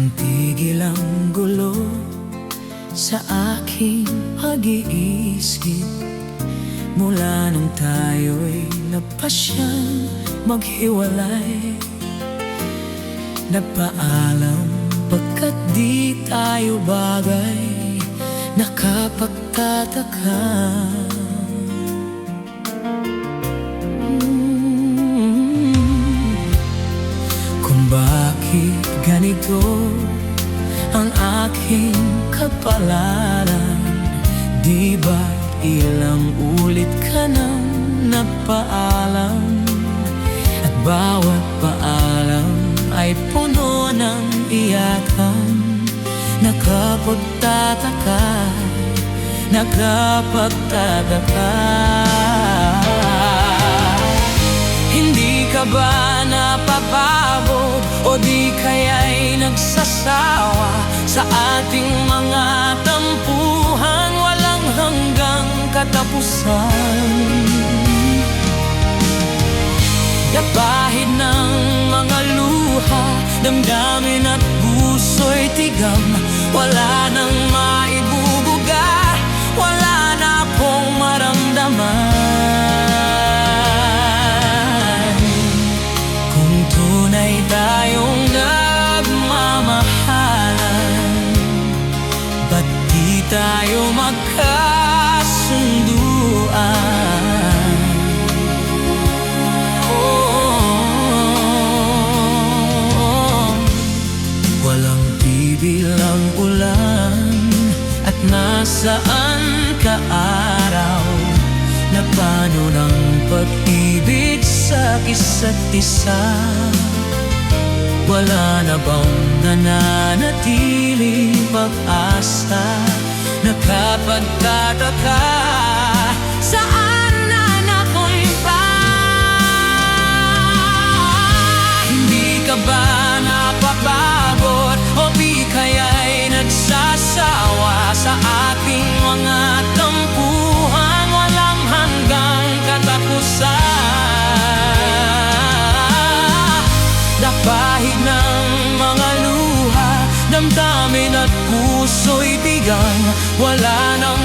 Walang tigil ang gulo sa aking pag-iisip mula nung tayo'y napasyang maghiwalay. Nagpaalam pagkat di tayo bagay, nakapagtataka. Kung bakit ganito ang aking kapalaran, di ba ilang ulit ka nang nagpaalam, at bawat paalam ay puno ng iyakan. Nakapagtataka, nakapagtataka. Hindi ka ba napapagod o di kaya'y nagsasawa sa ating mga tampuhan walang hanggang katapusan? Napahid ng mga luha, damdamin at puso'y tigam. Wala nang maibubuga, wala na akong maramdaman. Kung tunay tayong nagmamahalan, ba't di tayo magkasunduan? Bilang ulan at nasaan ka araw, na paano ng pag-ibig sa isa't isa? Wala na bang nananatiling pag-asa? Nakapagtataka, saan na nako'y pa? Hindi ka ba napapagod o di kaya'y nagsasawa sa ating mga tampuhan walang hanggang katapusan? Napahid ng mga luha, damdamin at puso'y bigang, wala nang